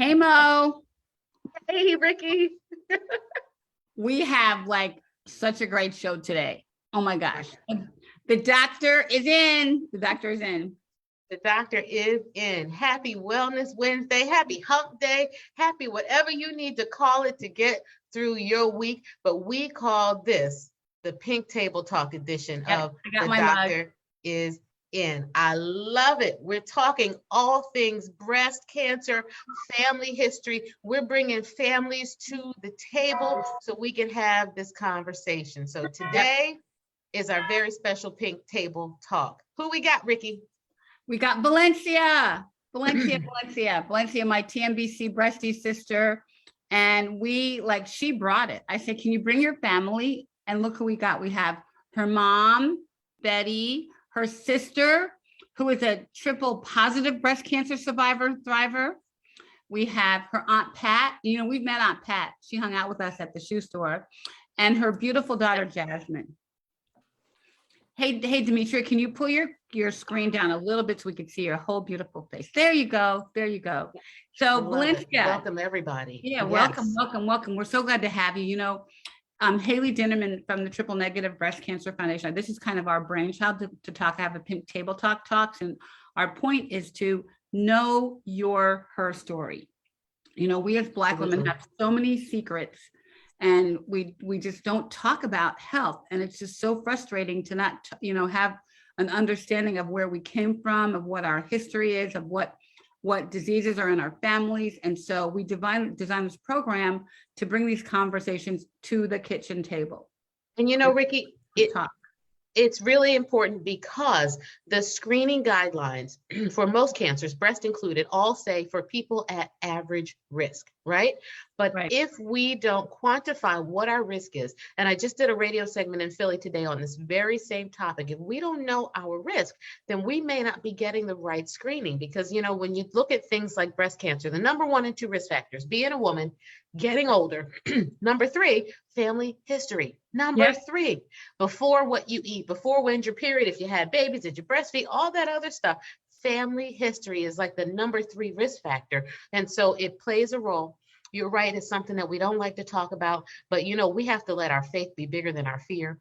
Hey Mo, Hey, Ricky. we have like such a great show today. Oh my gosh. The doctor is in. The doctor is in. The doctor is in. Happy Wellness Wednesday. Happy Hump Day. Happy whatever you need to call it to get through your week. But we call this the Pink Table Talk edition of I got The my Doctor mug. is in. I love it. We're talking all things breast cancer, family history. We're bringing families to the table so we can have this conversation. So today is our very special Pink Table Talk. Who we got, Ricky? We got Valencia, Valencia, my TMBC breastie sister. And she brought it. I said, can you bring your family? And look who we got. We have her mom, Betty, her sister, who is a triple positive breast cancer survivor, thriver. We have her Aunt Pat. We've met Aunt Pat. She hung out with us at the shoe store. And her beautiful daughter, Jasmine. Hey, Demetria, can you pull your screen down a little bit so we can see your whole beautiful face? There you go. So Valencia. Welcome everybody. Yeah, welcome. We're so glad to have you. Haley Dinnerman from the Triple Negative Breast Cancer Foundation. This is kind of our brainchild to have a Pink Table Talks. And our point is to know her story. We as Black women have so many secrets, and we just don't talk about health. And it's just so frustrating to not, have an understanding of where we came from, of what our history is, of what diseases are in our families. And so we designed this program to bring these conversations to the kitchen table. And Ricky, it's really important because the screening guidelines for most cancers, breast included, all say for people at average risk, right? But if we don't quantify what our risk is, and I just did a radio segment in Philly today on this very same topic, if we don't know our risk, then we may not be getting the right screening. Because, when you look at things like breast cancer, the number 1 and 2 risk factors, being a woman, getting older, number 3, family history, number 3, before what you eat, before when's your period, if you had babies, did you breastfeed, all that other stuff. Family history is like the number 3 risk factor. And so it plays a role. You're right. It's something that we don't like to talk about, but we have to let our faith be bigger than our fear.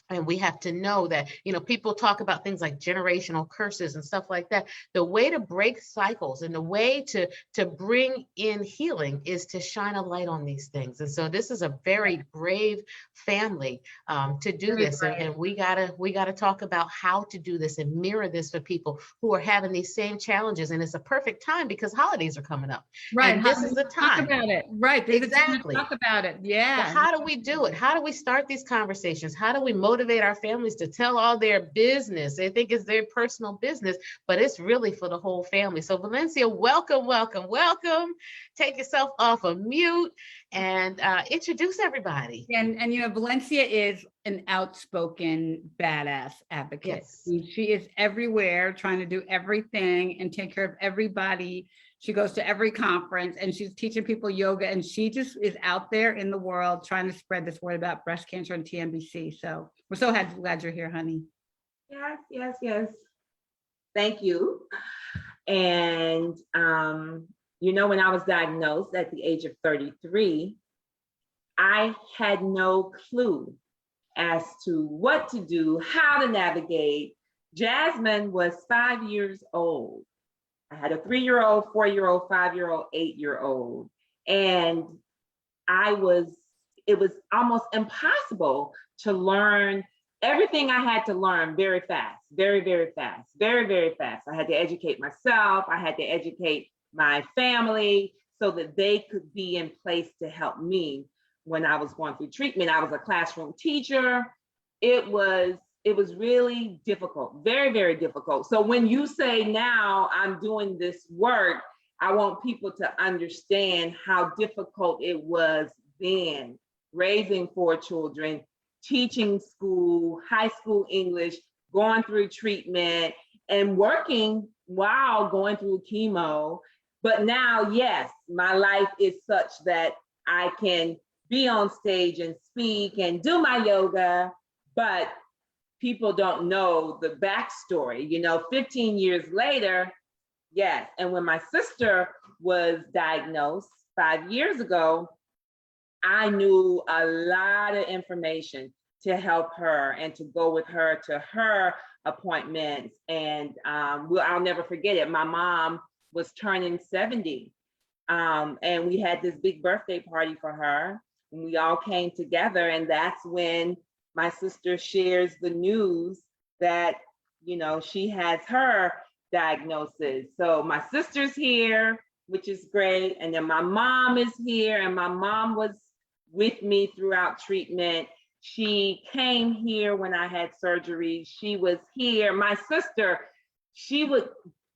And we have to know that, people talk about things like generational curses and stuff like that. The way to break cycles and the way to bring in healing is to shine a light on these things. And so this is a very brave family to do this. And we gotta talk about how to do this and mirror this for people who are having these same challenges. And it's a perfect time because holidays are coming up. Right. And this is the time. Talk about it. Right. Exactly. Talk about it. Yeah. But how do we do it? How do we start these conversations? How do we motivate our families to tell all their business? They think it's their personal business, but it's really for the whole family. So Valencia, welcome. Take yourself off of mute and introduce everybody. And Valencia is an outspoken badass advocate. Yes. She is everywhere trying to do everything and take care of everybody. She goes to every conference and she's teaching people yoga, and she just is out there in the world trying to spread this word about breast cancer and TNBC. So we're so glad you're here, honey. Yes. Thank you. And, when I was diagnosed at the age of 33, I had no clue as to what to do, how to navigate. Jasmine was 5 years old. I had a 3-year-old, 4-year-old, 5-year-old, 8-year-old. And it was almost impossible to learn everything I had to learn very fast, very, very fast. I had to educate myself. I had to educate my family so that they could be in place to help me when I was going through treatment. I was a classroom teacher. It was really difficult, very, very difficult. So when you say now I'm doing this work, I want people to understand how difficult it was then, raising 4 children, teaching school, high school English, going through treatment and working while going through chemo. But now, yes, my life is such that I can be on stage and speak and do my yoga, but people don't know the backstory. 15 years later, Yes. And when my sister was diagnosed 5 years ago, I knew a lot of information to help her and to go with her to her appointments. And I'll never forget it. My mom was turning 70. And we had this big birthday party for her. And we all came together. And that's when my sister shares the news that, she has her diagnosis. So my sister's here, which is great. And then my mom is here, and my mom was with me throughout treatment. She came here when I had surgery. She was here. My sister, she would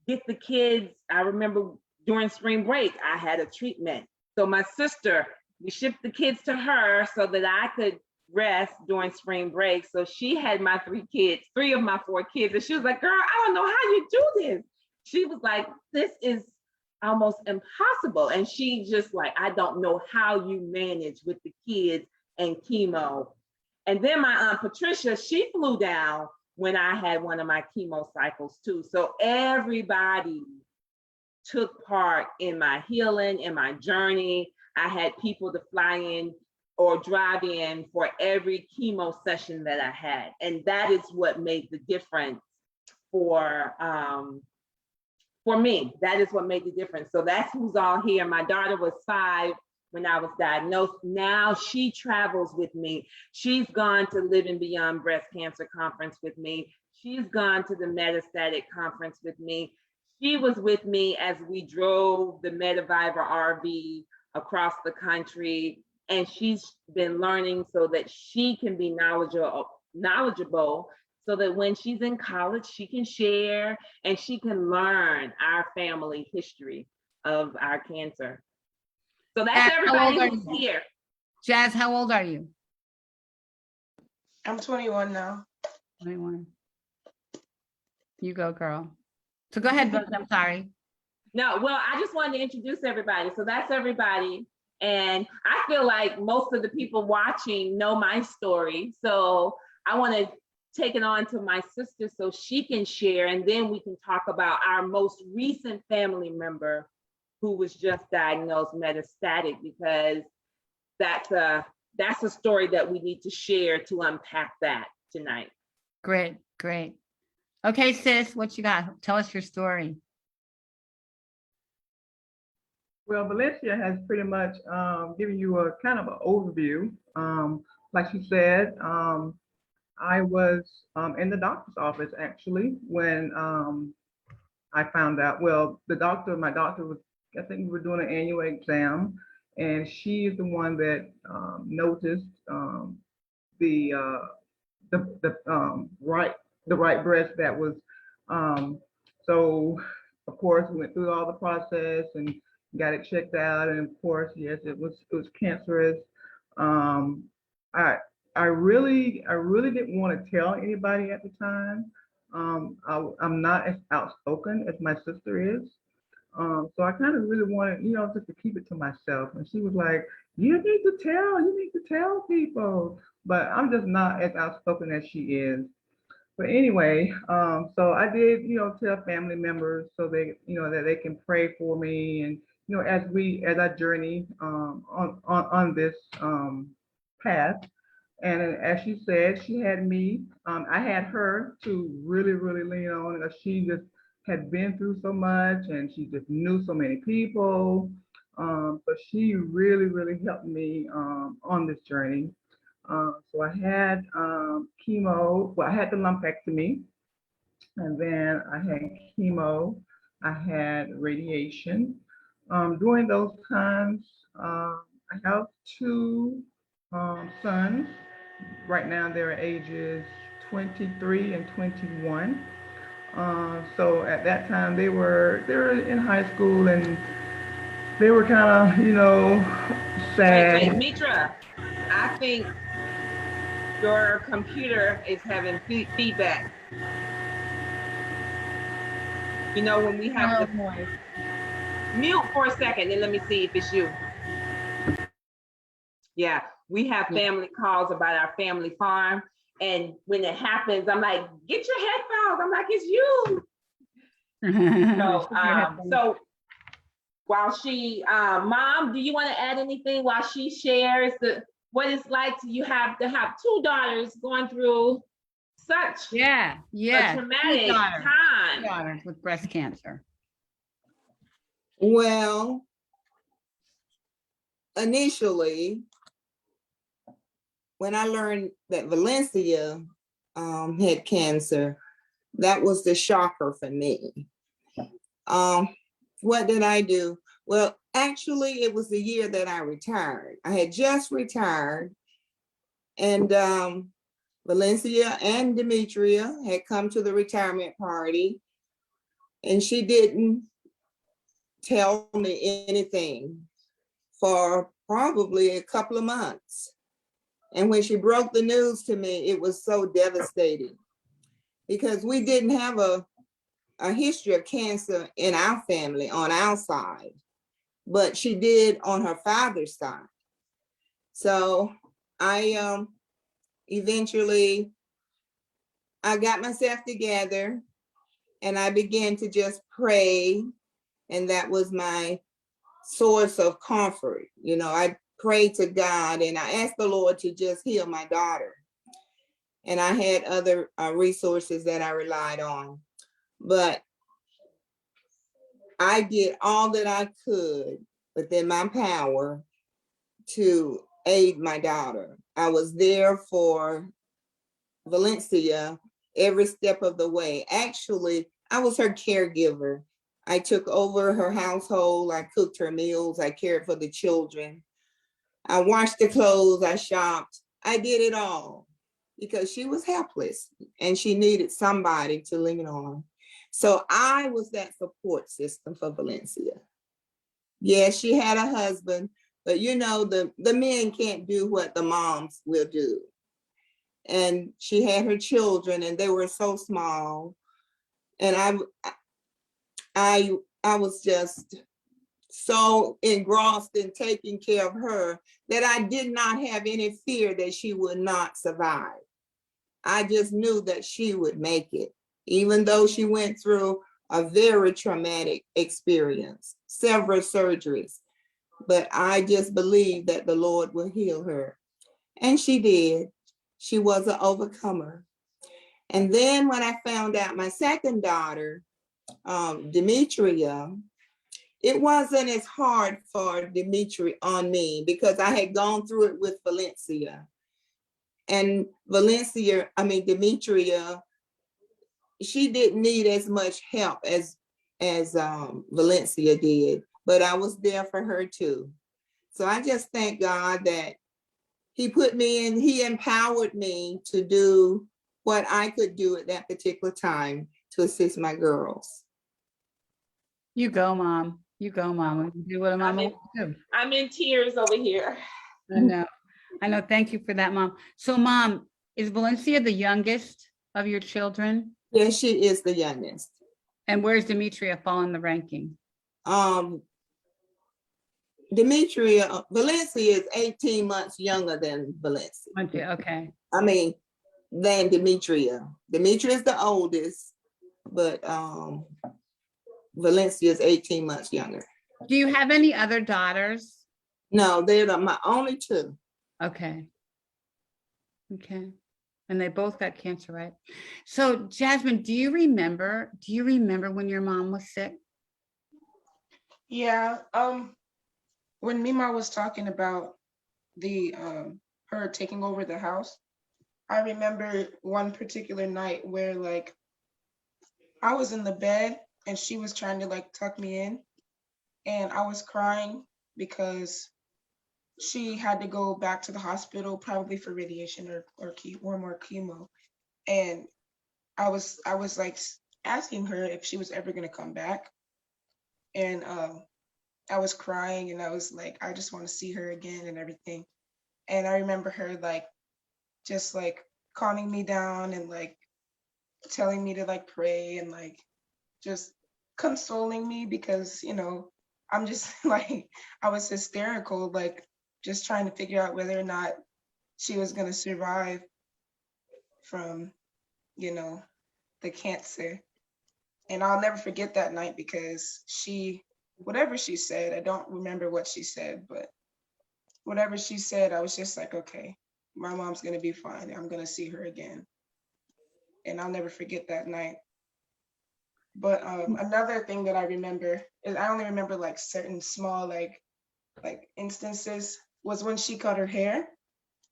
get the kids. I remember during spring break, I had a treatment. So my sister, we shipped the kids to her so that I could rest during spring break. So she had my three of my four kids. And she was like, girl, I don't know how you do this. She was like, this is almost impossible. And she just like, I don't know how you manage with the kids and chemo. And then my Aunt Patricia, she flew down when I had one of my chemo cycles too. So everybody took part in my healing, in my journey. I had people to fly in or drive in for every chemo session that I had. And that is what made the difference for me. That is what made the difference. So that's who's all here. My daughter was 5 when I was diagnosed. Now she travels with me. She's gone to Living Beyond Breast Cancer Conference with me. She's gone to the Metastatic Conference with me. She was with me as we drove the Medivivor RV across the country. And she's been learning so that she can be knowledgeable so that when she's in college, she can share and she can learn our family history of our cancer. So that's everybody who's here. Jazz, how old are you? I'm 21 now. 21. You go, girl. So go ahead, Buzz. I'm sorry. No, well, I just wanted to introduce everybody. So that's everybody. And I feel like most of the people watching know my story. So I want to take it on to my sister so she can share, and then we can talk about our most recent family member who was just diagnosed metastatic, because that's a story that we need to share to unpack that tonight. Great, great. Okay, sis, what you got? Tell us your story. Well, Valencia has pretty much given you a kind of an overview. Like she said, I was in the doctor's office actually when I found out. Well, my doctor was, I think we were doing an annual exam, and she is the one that noticed the right breast that was. So of course we went through all the process and got it checked out, and of course, yes, it was cancerous. I really didn't want to tell anybody at the time. I'm not as outspoken as my sister is. So I kind of really wanted, just to keep it to myself. And she was like, you need to tell people. But I'm just not as outspoken as she is. But anyway, so I did, tell family members so they, that they can pray for me, and as I journey on this path. And as she said, she had me. I had her to really, really lean on, because she just had been through so much, and she just knew so many people. So she really, really helped me on this journey. So I had chemo. Well, I had the lumpectomy, and then I had chemo. I had radiation. During those times, I have 2 sons. Right now, they're ages 23 and 21. So at that time, they were in high school, and they were kind of sad. Wait, Mitra, I think your computer is having feedback. When we have to mute for a second, and let me see if it's you. Yeah, we have family calls about our family farm. And when it happens, I'm like, get your headphones. I'm like, it's you. So while she, Mom, do you want to add anything while she shares what it's like to have two daughters going through such Yeah, a traumatic Two time? daughters with breast cancer. Well, initially, when I learned that Valencia had cancer, that was the shocker for me. What did I do? Well, actually, it was the year that I retired. I had just retired, and Valencia and Demetria had come to the retirement party, and she didn't tell me anything for probably a couple of months. And when she broke the news to me, it was so devastating because we didn't have a history of cancer in our family on our side, but she did on her father's side. So I eventually, I got myself together and I began to just pray. And that was my source of comfort. You know, I prayed to God and I asked the Lord to just heal my daughter. And I had other resources that I relied on. But I did all that I could within my power to aid my daughter. I was there for Valencia every step of the way. Actually, I was her caregiver. I took over her household. I cooked her meals. I cared for the children. I washed the clothes. I shopped. I did it all because she was helpless and she needed somebody to lean on. So I was that support system for Valencia. Yeah, she had a husband, but you know, the men can't do what the moms will do. And she had her children and they were so small. And I was just so engrossed in taking care of her that I did not have any fear that she would not survive. I just knew that she would make it, even though she went through a very traumatic experience, several surgeries. But I just believed that the Lord will heal her. And she did. She was an overcomer. And then when I found out my second daughter, Demetria, it wasn't as hard for Demetria on me because I had gone through it with Valencia. And Demetria, she didn't need as much help as Valencia did, but I was there for her too. So I just thank God that he put me in, he empowered me to do what I could do at that particular time to assist my girls. You go, Mom. You go, Mama. You do what a mama wants to do. I'm in tears over here. I know. I know. Thank you for that, Mom. So, Mom, is Valencia the youngest of your children? Yes, she is the youngest. And where's Demetria fall in the ranking? Demetria, Valencia is 18 months younger than Valencia. Okay. Than Demetria. Demetria is the oldest, but Valencia is 18 months younger. Do you have any other daughters? No, they're my only two. Okay. Okay. And they both got cancer, right? So, Jasmine, do you remember when your mom was sick? Yeah. When Mima was talking about the her taking over the house, I remember one particular night where like I was in the bed and she was trying to like tuck me in and I was crying because she had to go back to the hospital probably for radiation or more chemo. And I was like asking her if she was ever gonna come back. And I was crying and I was like, I just want to see her again and everything. And I remember her like just like calming me down and like telling me to like pray and like just consoling me because, you know, I'm just like, I was hysterical, like just trying to figure out whether or not she was going to survive from, you know, the cancer. And I'll never forget that night because whatever she said, I don't remember what she said, but whatever she said, I was just like, okay, my mom's gonna be fine. I'm gonna see her again. And I'll never forget that night. But another thing that I remember is I only remember like certain small like instances was when she cut her hair.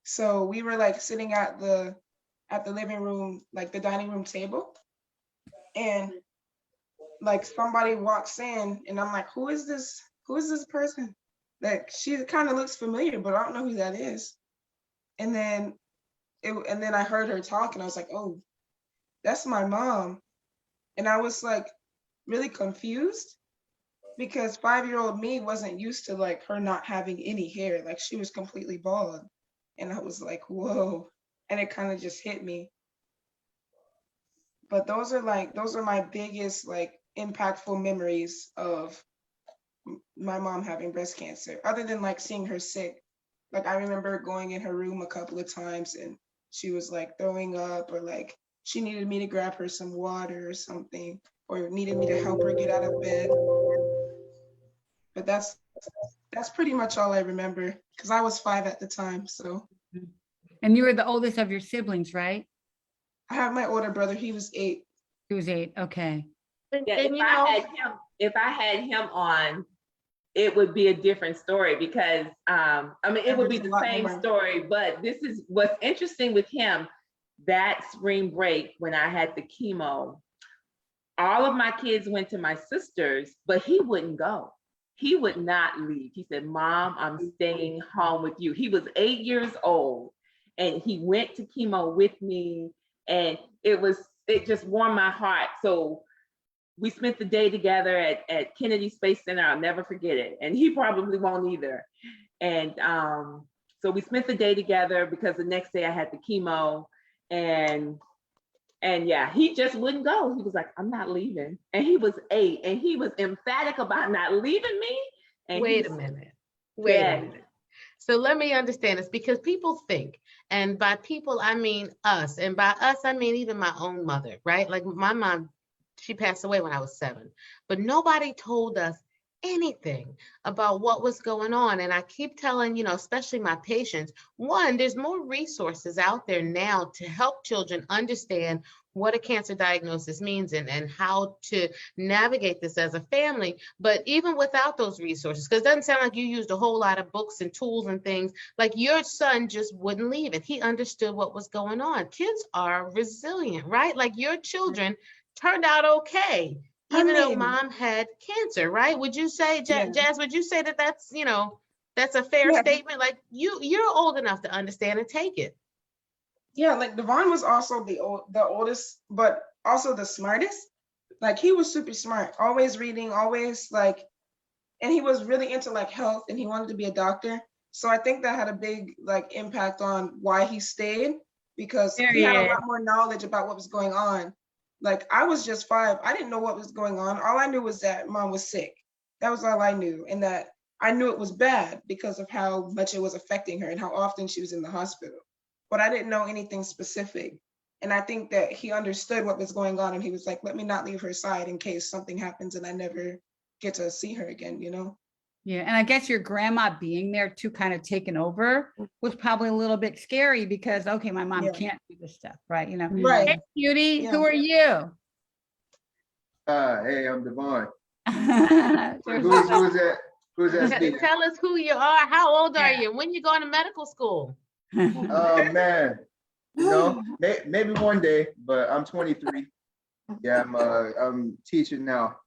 So we were like sitting at the living room, like the dining room table, and like somebody walks in and I'm like, who is this person? Like she kind of looks familiar, but I don't know who that is. And then I heard her talk and I was like, oh, that's my mom. And I was like really confused because 5-year-old me wasn't used to like her not having any hair. Like she was completely bald. And I was like, whoa. And it kind of just hit me. But those are my biggest like impactful memories of my mom having breast cancer, other than like seeing her sick. Like I remember going in her room a couple of times and she was like throwing up, or like she needed me to grab her some water or something, or needed me to help her get out of bed. But that's pretty much all I remember because I was 5 at the time. So. And you were the oldest of your siblings, right? I have my older brother. He was 8. He was 8. Okay. Yeah, if I had him on, it would be a different story because I mean it would be the same story, but this is what's interesting with him. That spring break when I had the chemo, all of my kids went to my sister's, but he wouldn't go. He would not leave. He said, Mom, I'm staying home with you. He was 8 years old and he went to chemo with me, and it just warmed my heart. So we spent the day together at Kennedy Space Center. I'll never forget it. And he probably won't either. And so we spent the day together because the next day I had the chemo, and yeah, he just wouldn't go. He was like, I'm not leaving. And he was 8 and he was emphatic about not leaving me. And Wait a minute. Wait a minute. So let me understand this, because people think, and by people, I mean us. And by us, I mean even my own mother, right? Like my mom, she passed away when I was 7, but nobody told us anything about what was going on. And I keep telling, especially my patients, one, there's more resources out there now to help children understand what a cancer diagnosis means and how to navigate this as a family. But even without those resources, because it doesn't sound like you used a whole lot of books and tools and things, like your son just wouldn't leave it. He understood what was going on. Kids are resilient, right? Like your children turned out okay, even though mom had cancer, right? Would you say, Jazz, would you say that that's a fair statement? Like you're old enough to understand and take it. Yeah, like Devon was also the oldest, but also the smartest. Like he was super smart, always reading, always like, and he was really into like health and he wanted to be a doctor. So I think that had a big like impact on why he stayed, because he had a lot more knowledge about what was going on. Like I was just 5. I didn't know what was going on. All I knew was that mom was sick. That was all I knew. And that I knew it was bad because of how much it was affecting her and how often she was in the hospital. But I didn't know anything specific. And I think that he understood what was going on. And he was like, let me not leave her side in case something happens and I never get to see her again, Yeah, and I guess your grandma being there too, kind of taking over, was probably a little bit scary because, okay, my mom can't do this stuff, right? Right. Hey, Cutie, who are you? Hey, I'm Devon. Who's that? Who's that speaking? Tell us who you are. How old are you? When you going to medical school? Oh man, maybe one day, but I'm 23. Yeah, I'm teaching now.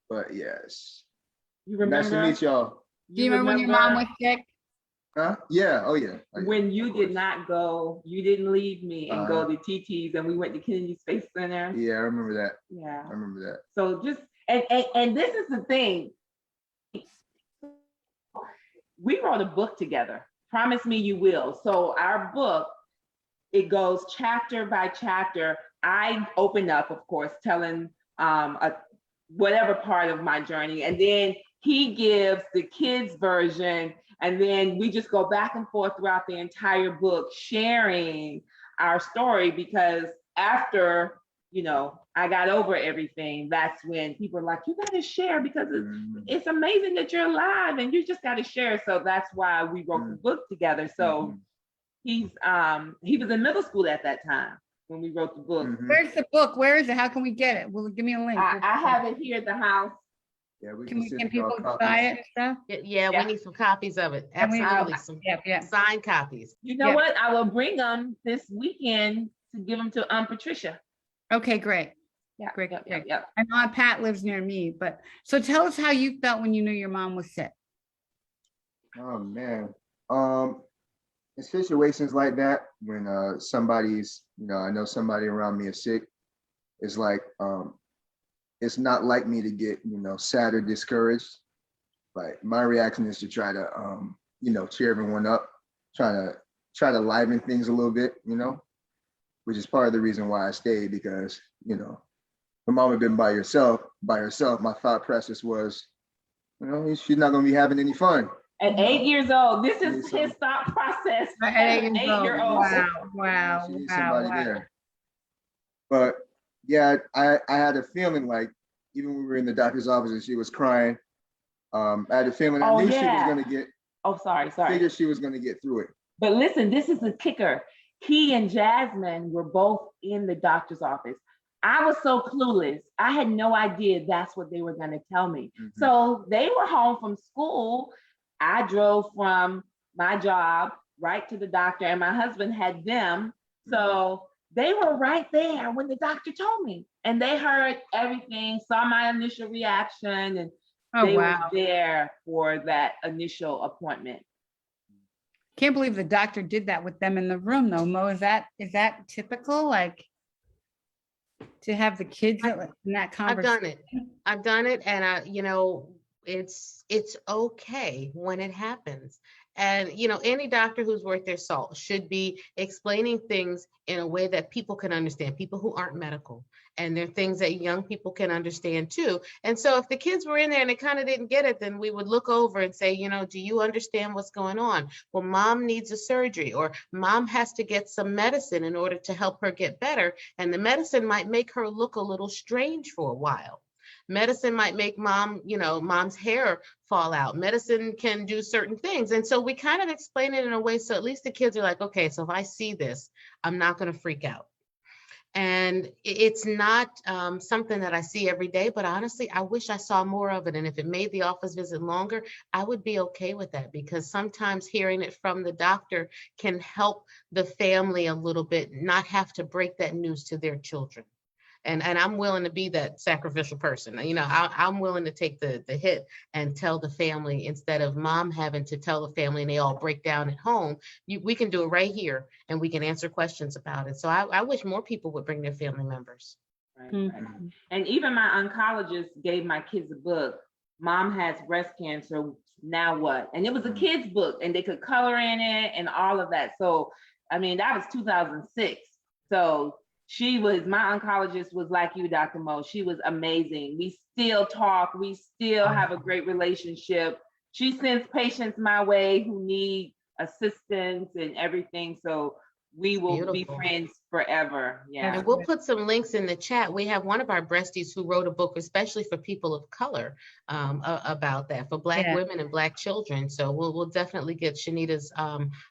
But yes, nice to meet y'all. Do you remember when your mom was sick? Huh? Yeah. Oh yeah. When you did not go, you didn't leave me and go to TT's, and we went to Kennedy Space Center. Yeah, I remember that. Yeah, I remember that. So just and this is the thing. We wrote a book together. Promise Me You Will. So our book, it goes chapter by chapter. I open up, of course, telling whatever part of my journey, and then he gives the kids version, and then we just go back and forth throughout the entire book, sharing our story, because after you know, I got over everything, that's when people are like, you got to share because it's amazing that you're alive and you just got to share. So that's why we wrote the book together. So he was in middle school at that time when we wrote the book. Where's the book? Where is it? How can we get it? Well, give me a link. I have it here at the house. Yeah, we Can people buy it and stuff? Yeah, we need some copies of it. And we- Absolutely, some Yeah. signed copies. You know Yep. what? I will bring them this weekend to give them to Patricia. Okay, great. Yeah, Great, yep, great. yep. I know Aunt Pat lives near me, but so tell us how you felt when you knew your mom was sick. Oh man. In situations like that, when somebody's, I know somebody around me is sick, it's like it's not like me to get, sad or discouraged. Like my reaction is to try to cheer everyone up, try to liven things a little bit, which is part of the reason why I stayed, because, my mom had been by herself. My thought process was, she's not gonna be having any fun. At 8 years old, this is his thought process. At As 8 an years old. 8-year-old. Wow. She needs somebody there. But yeah, I had a feeling like, even when we were in the doctor's office and she was crying, I had a feeling I knew she was gonna get. Oh, sorry. Figured she was gonna get through it. But listen, this is the kicker. He and Jasmine were both in the doctor's office. I was so clueless. I had no idea that's what they were going to tell me. So they were home from school. I drove from my job right to the doctor, and my husband had them. So they were right there when the doctor told me, and they heard everything, saw my initial reaction, and they were there for that initial appointment. Can't believe the doctor did that with them in the room though, Mo. Is that typical? Like to have the kids in that conversation? I've done it. And it's okay when it happens. And, any doctor who's worth their salt should be explaining things in a way that people can understand, people who aren't medical. And they're things that young people can understand too. And so if the kids were in there and they kind of didn't get it, then we would look over and say, do you understand what's going on? Well, mom needs a surgery, or mom has to get some medicine in order to help her get better. And the medicine might make her look a little strange for a while. Medicine might make mom's hair fall out. Medicine can do certain things. And so we kind of explain it in a way so at least the kids are like, okay, so if I see this, I'm not going to freak out. And it's not something that I see every day, but honestly, I wish I saw more of it. And if it made the office visit longer, I would be okay with that, because sometimes hearing it from the doctor can help the family a little bit, not have to break that news to their children. And I'm willing to be that sacrificial person. I'm willing to take the hit and tell the family, instead of mom having to tell the family and they all break down at home. We can do it right here, and we can answer questions about it. So I wish more people would bring their family members. Right. And even my oncologist gave my kids a book. Mom has breast cancer. Now what? And it was a kid's book, and they could color in it and all of that. So, that was 2006. So my oncologist was like you, Dr. Mo. She was amazing. We still talk. We still have a great relationship. She sends patients my way who need assistance and everything. So we will be friends forever. Yeah. And we'll put some links in the chat. We have one of our breasties who wrote a book, especially for people of color, about that, for Black women and Black children. So we'll definitely get Shanita's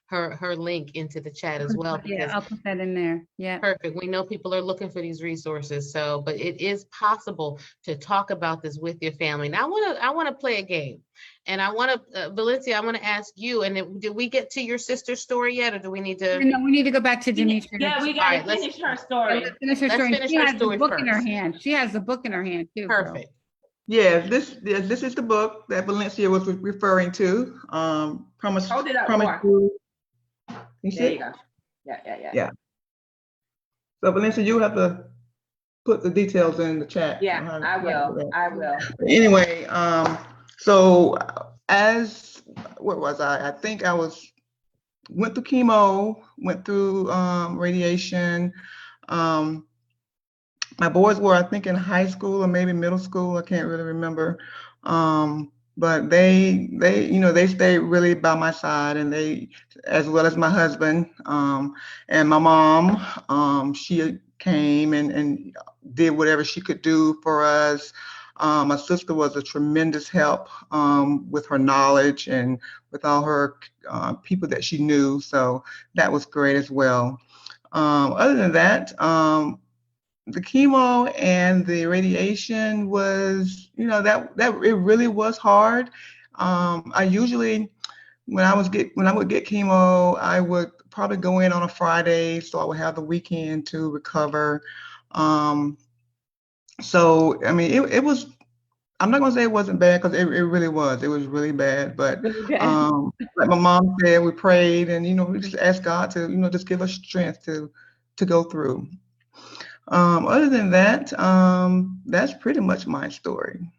her link into the chat as well. Yeah, I'll put that in there. Yeah. Perfect. We know people are looking for these resources. So, but it is possible to talk about this with your family. Now I want to play a game. And I want to, Valencia, I want to ask you, and did we get to your sister's story yet, or do we need to? No, we need to go back to Demetria. Yeah, we got to finish her story. Let's finish her story. Finish She her has the story book in her first. hand. She has the book in her hand too. Perfect. Yes, this is the book that Valencia was referring to. Promise. Hold it up Promise. more. You There see? you go. Yeah. Yeah. So Valencia, you have to put the details in the chat. Yeah, I will. Anyway, so where was I? I think I went through chemo, went through radiation. My boys were, I think, in high school or maybe middle school. I can't really remember. But they stayed really by my side, and as well as my husband, and my mom. She came and did whatever she could do for us. My sister was a tremendous help with her knowledge and with all her people that she knew. So that was great as well. Other than that, the chemo and the radiation was, that it really was hard. I usually, when I would get chemo, I would probably go in on a Friday, so I would have the weekend to recover. So I mean, it was. I'm not gonna say it wasn't bad because it really was. It was really bad. But Really bad. like my mom said, we prayed and we just asked God to just give us strength to go through. Other than that, that's pretty much my story.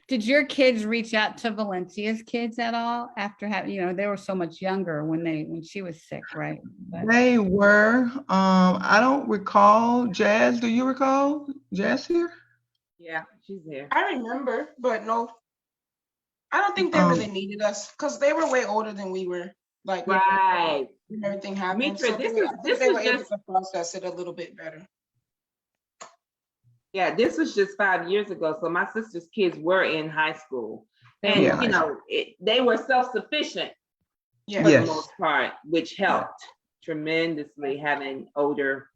Did your kids reach out to Valencia's kids at all after having, they were so much younger when she was sick, right? But They were. I don't recall. Jazz, do you recall Jazz here? Yeah, she's there. I remember, but no, I don't think they really needed us because they were way older than we were. Like, Right. when everything happened. Mitra, So this they, is- I think this they was were able just- to process it a little bit better. Yeah, this was just 5 years ago. So my sister's kids were in high school. They And, were. they were self-sufficient Yeah. for Yes. the most part, which helped tremendously having older,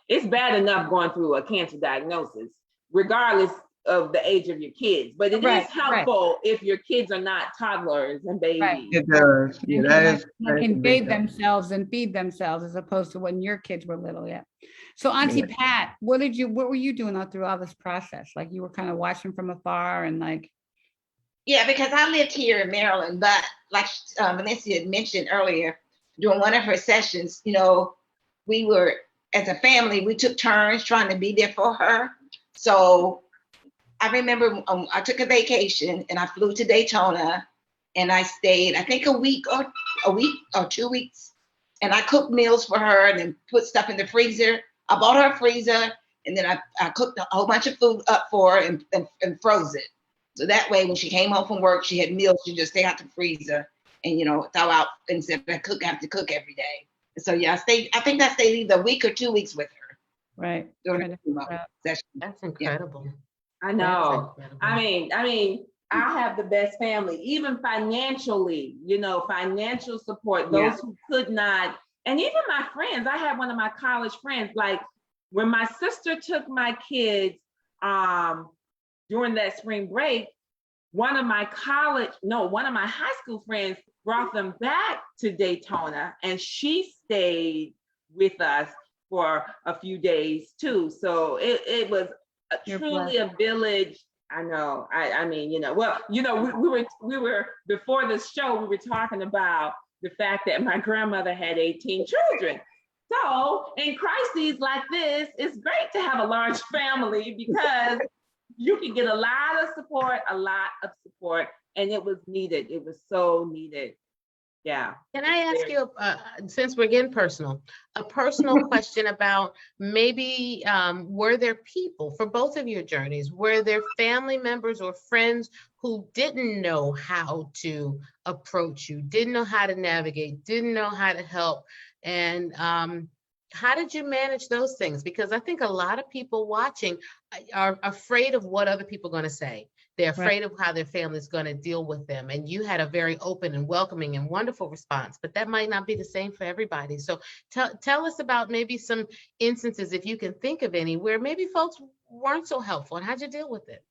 it's bad enough going through a cancer diagnosis, regardless of the age of your kids, but it Right, is helpful if your kids are not toddlers and babies. It does. Yeah, and that can, is. and that is a can big bathe help. themselves and feed themselves as opposed to when your kids were little. Yeah. So Auntie Yeah. Pat, what were you doing through all this process? Like you were kind of watching from afar and like. Yeah, because I lived here in Maryland, but like Valencia had mentioned earlier, during one of her sessions, we were, as a family, we took turns trying to be there for her. So I remember I took a vacation and I flew to Daytona and I stayed, I think a week or 2 weeks. And I cooked meals for her and then put stuff in the freezer. I bought her a freezer and then I cooked a whole bunch of food up for her and froze it. So that way, when she came home from work, she had meals. She just stay out the freezer and thaw out instead of have to cook every day. So yeah, I think I stayed either a week or 2 weeks with her. Right. During the chemo session. That's incredible. I know. That's incredible. I mean, I have the best family, even financially, financial support, those Yeah. who could not, and even my friends. I had one of my college friends, like when my sister took my kids during that spring break, one of my high school friends brought them back to Daytona and she stayed with us for a few days too. So it was truly a village. I know. I mean, we were before the show, we were talking about the fact that my grandmother had 18 children. So in crises like this, it's great to have a large family because you can get a lot of support, and it was needed. It was so needed. Yeah. Can I ask you, since we're getting personal, a personal question about maybe were there people for both of your journeys, were there family members or friends who didn't know how to approach you, didn't know how to navigate, didn't know how to help? And how did you manage those things? Because I think a lot of people watching are afraid of what other people are going to say. They're afraid of how their family is going to deal with them. And you had a very open and welcoming and wonderful response, but that might not be the same for everybody. So tell us about maybe some instances, if you can think of any, where maybe folks weren't so helpful, and how'd you deal with it?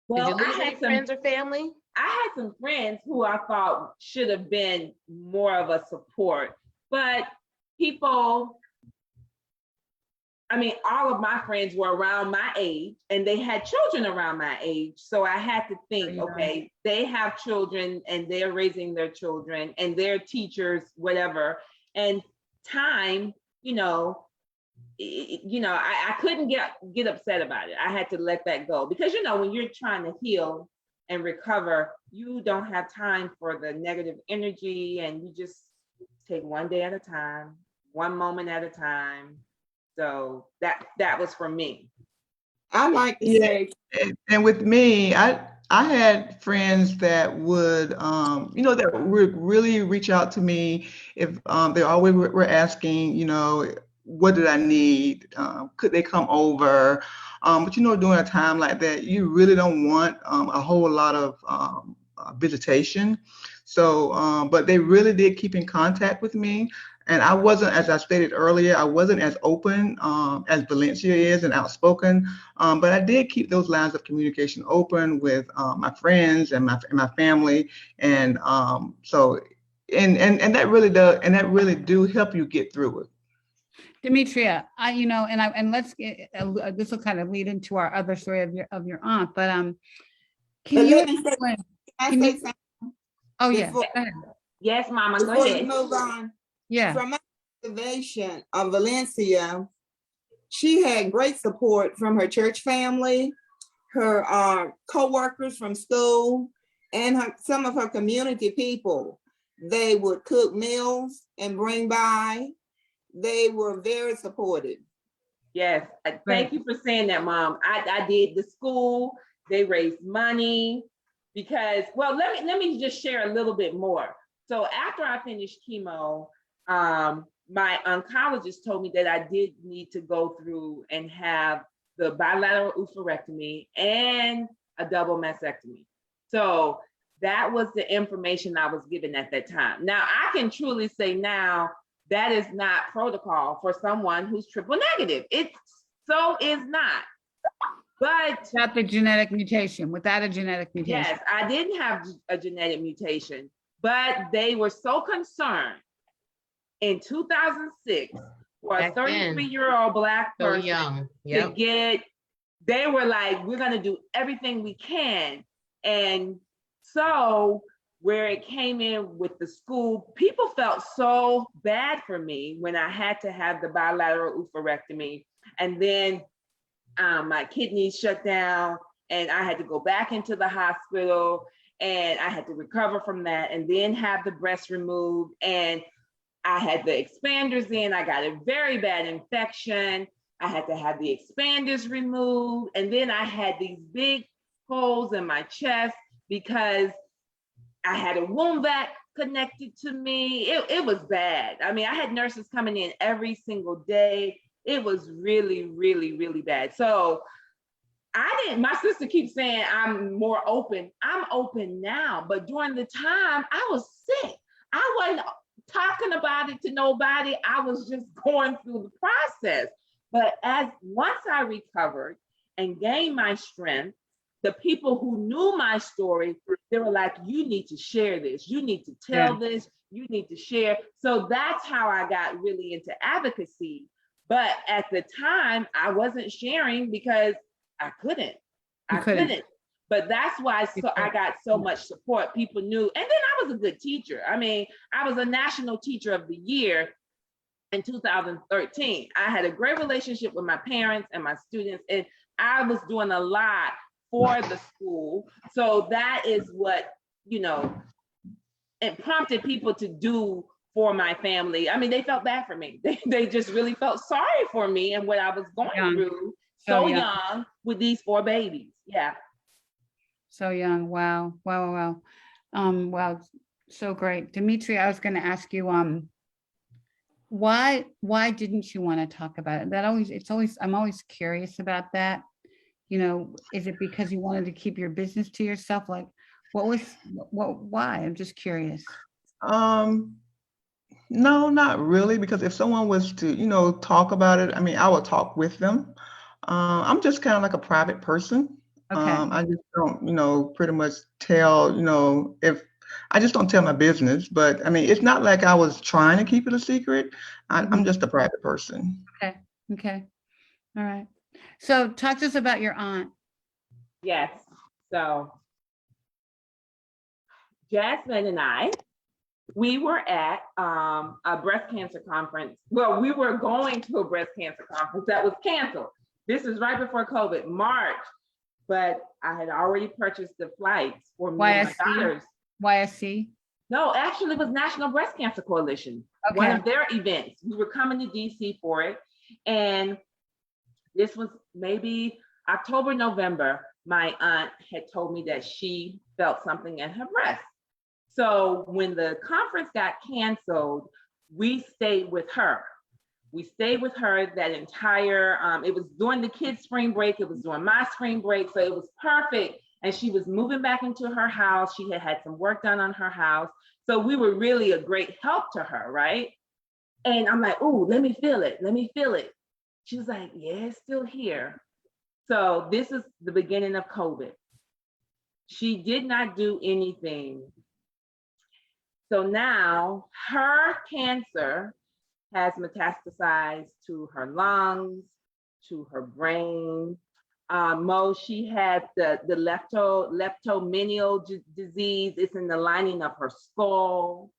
Well, Did you lose any friends or family? I had some friends who I thought should have been more of a support, but people, I mean, all of my friends were around my age and they had children around my age. So I had to think, okay, they have children and they're raising their children and they're teachers, whatever. And time, I couldn't get upset about it. I had to let that go because, when you're trying to heal and recover, you don't have time for the negative energy and you just take one day at a time, one moment at a time. So that was for me. I like to say, And with me, I I had friends that would, that would really reach out to me if they always were asking, what did I need? Could they come over? But during a time like that, you really don't want a whole lot of visitation. So, but they really did keep in contact with me. And I wasn't, as I stated earlier, I wasn't as open as Valencia is and outspoken, but I did keep those lines of communication open with my friends and my family, and so and that really does, and that really do help you get through it. Demetria, and let's get this will kind of lead into our other story of your aunt, but can you let me say- explain? Can I say something Oh yeah, before- go ahead. Yes, Mama, go before you ahead. move on? Yeah, From my observation of Valencia, she had great support from her church family, her co-workers from school, and some of her community people. They would cook meals and bring by. They were very supportive. Yes, thank you for saying that, Mom. I did the school. They raised money because, well, let me just share a little bit more. So after I finished chemo, my oncologist told me that I did need to go through and have the bilateral oophorectomy and a double mastectomy. So that was the information I was given at that time. Now I can truly say now that is not protocol for someone who's triple negative. It so is not. But without the genetic mutation, without a genetic mutation. yes, I didn't have a genetic mutation, but they were so concerned in 2006 for a Back then. 33-year-old Black So person young. to Yep. get, they were like, we're gonna do everything we can. And so where it came in with the school, people felt so bad for me when I had to have the bilateral oophorectomy. And then my kidneys shut down and I had to go back into the hospital and I had to recover from that and then have the breast removed. And I had the expanders in, I got a very bad infection. I had to have the expanders removed. And then I had these big holes in my chest because I had a womb vac connected to me. It was bad. I mean, I had nurses coming in every single day. It was really, really, really bad. So my sister keeps saying I'm more open. I'm open now, but during the time I was sick. I wasn't talking about it to nobody. I was just going through the process. But once I recovered and gained my strength, the people who knew my story, they were like, you need to share this. You need to tell this. You need to share. So that's how I got really into advocacy. But at the time, I wasn't sharing because I couldn't. But that's why I got so much support. People knew. And then I was a good teacher. I mean, I was a National Teacher of the Year in 2013. I had a great relationship with my parents and my students, and I was doing a lot for the school. So that is what, it prompted people to do for my family. I mean, they felt bad for me. They just really felt sorry for me and what I was going through so young with these 4 babies. Yeah. So young. Wow. Wow. So great. Demetria, I was going to ask you, why didn't you want to talk about it? I'm always curious about that. Is it because you wanted to keep your business to yourself? Like, why? I'm just curious. No, not really, because if someone was to, talk about it, I mean, I would talk with them. I'm just kind of like a private person. Okay. I just don't, pretty much tell, if I just don't tell my business, but I mean, it's not like I was trying to keep it a secret. I'm just a private person. Okay. All right. So talk to us about your aunt. Yes. So Jasmine and I, we were at a breast cancer conference. Well, we were going to a breast cancer conference that was canceled. This is right before COVID, March, but I had already purchased the flights for me and my daughters. YSC? No, actually it was National Breast Cancer Coalition, one of their events. We were coming to DC for it. And this was maybe October, November. my aunt had told me that she felt something in her breast. So when the conference got canceled, we stayed with her. We stayed with her that entire, it was during the kids' spring break, it was during my spring break, so it was perfect. And she was moving back into her house. She had some work done on her house. So we were really a great help to her, right? And I'm like, ooh, let me feel it. Let me feel it. She was like, yeah, it's still here. So this is the beginning of COVID. She did not do anything. So now her cancer has metastasized to her lungs, to her brain. She had the leptomenial disease. It's in the lining of her skull.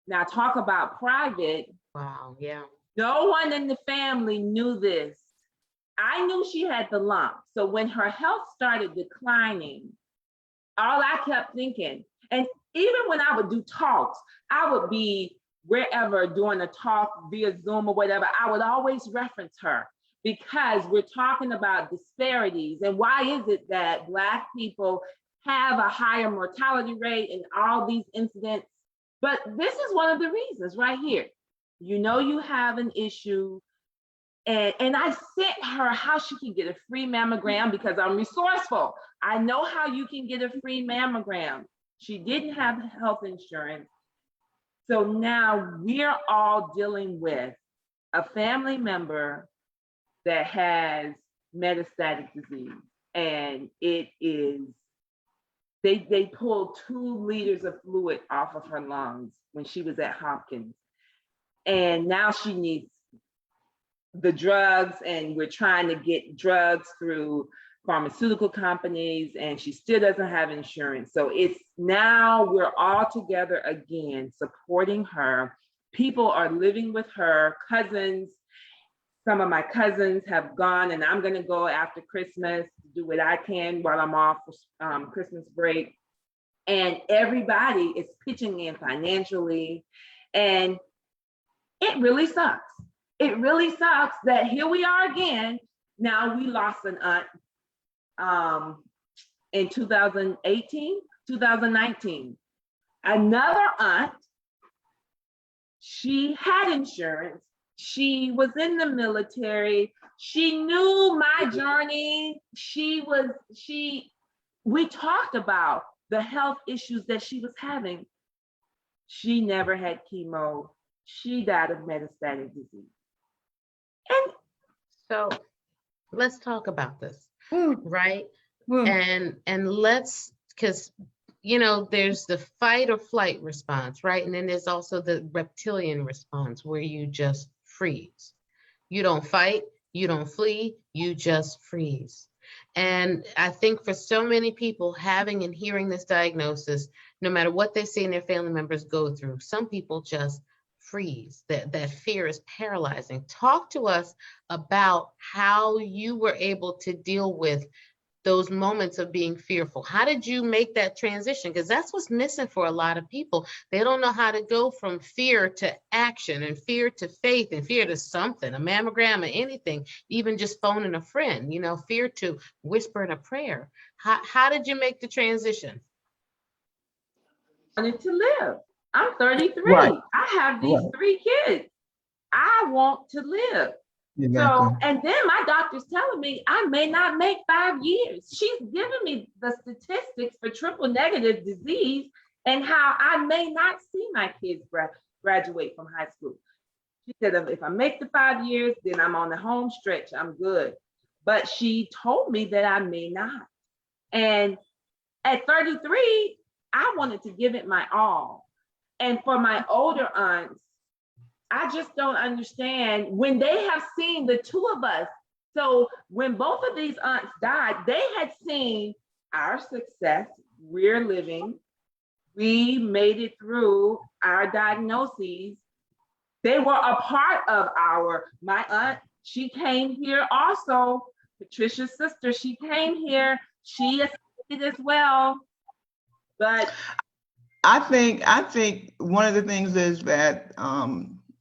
Now talk about private. Wow, yeah. No one in the family knew this. I knew she had the lump. So when her health started declining, all I kept thinking, and even when I would do talks, I would be wherever doing a talk via Zoom or whatever, I would always reference her because we're talking about disparities and why is it that Black people have a higher mortality rate in all these incidents. But this is one of the reasons right here. You know you have an issue. And I sent her how she can get a free mammogram because I'm resourceful. I know how you can get a free mammogram. She didn't have health insurance. So now we're all dealing with a family member that has metastatic disease. And it is, they pulled 2 liters of fluid off of her lungs when she was at Hopkins. And now she needs the drugs, and we're trying to get drugs through pharmaceutical companies, and she still doesn't have insurance. So it's now we're all together again, supporting her. People are living with her, cousins. Some of my cousins have gone, and I'm gonna go after Christmas to do what I can while I'm off for Christmas break. And everybody is pitching in financially, and it really sucks. It really sucks that here we are again. Now we lost an aunt in 2018, 2019. Another aunt, she had insurance. She was in the military. She knew my journey. We talked about the health issues that she was having. She never had chemo. She died of metastatic disease. And so let's talk about this, right? And let's, because there's the fight or flight response, right? And then there's also the reptilian response where you just freeze. You don't fight, you don't flee, you just freeze. And I think for so many people having and hearing this diagnosis, no matter what they see in their family members go through, some people just freeze. That fear is paralyzing. Talk to us about how you were able to deal with those moments of being fearful. How did you make that transition? Because that's what's missing for a lot of people. They don't know how to go from fear to action, and fear to faith, and fear to something, a mammogram or anything, even just phoning a friend, fear to whispering a prayer. How did you make the transition? I wanted to live. I'm 33. Right. I have these 3 kids. I want to live. Exactly. So, and then my doctor's telling me I may not make 5 years. She's giving me the statistics for triple negative disease and how I may not see my kids graduate from high school. She said, if I make the 5 years, then I'm on the home stretch, I'm good. But she told me that I may not. And at 33, I wanted to give it my all. And for my older aunts, I just don't understand when they have seen the 2 of us. So when both of these aunts died, they had seen our success. We're living. We made it through our diagnoses. They were a part of my aunt, she came here also. Patricia's sister, she came here. She assisted as well. But I think one of the things is that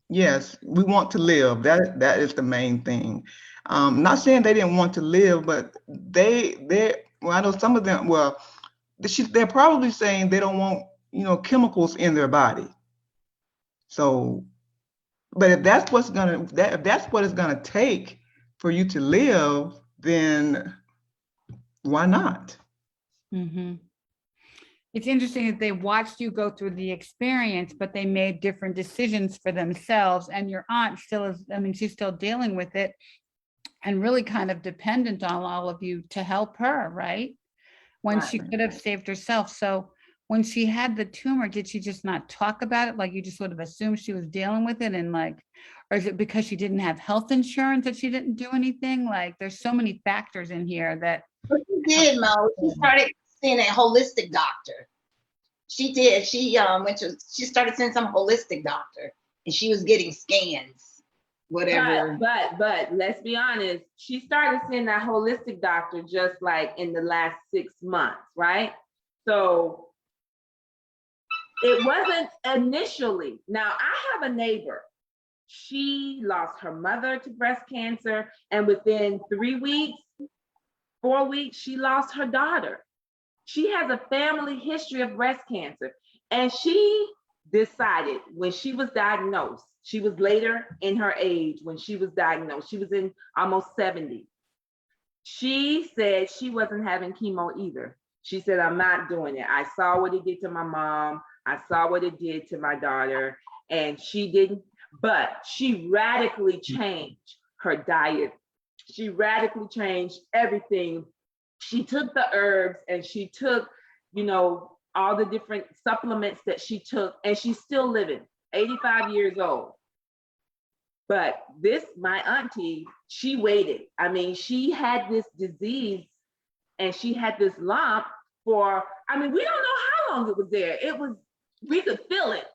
yes, we want to live. That is the main thing. Not saying they didn't want to live, but well, I know some of them, well, they're probably saying they don't want, chemicals in their body. So, but if that's what it's gonna take for you to live, then why not? Mm-hmm. It's interesting that they watched you go through the experience, but they made different decisions for themselves. And your aunt still is, I mean, she's still dealing with it and really kind of dependent on all of you to help her, right? When she could have saved herself. So when she had the tumor, did she just not talk about it? Like you just sort of assumed she was dealing with it and like, or is it because she didn't have health insurance that she didn't do anything? Like there's so many factors in here that. But she did, Mo. She started seeing a holistic doctor. She did. She started seeing some holistic doctor, and she was getting scans, whatever. But let's be honest. She started seeing that holistic doctor just like in the last 6 months, right? So it wasn't initially. Now I have a neighbor. She lost her mother to breast cancer, and within 3 weeks, 4 weeks, she lost her daughter. She has a family history of breast cancer. And she decided when she was diagnosed, she was later in her age when she was diagnosed. She was in almost 70. She said she wasn't having chemo either. She said, I'm not doing it. I saw what it did to my mom. I saw what it did to my daughter. And she didn't, but she radically changed her diet. She radically changed everything. She took the herbs and she took, all the different supplements that she took, and she's still living, 85 years old. But my auntie, she waited. I mean, she had this disease and she had this lump we don't know how long it was there. We could feel it,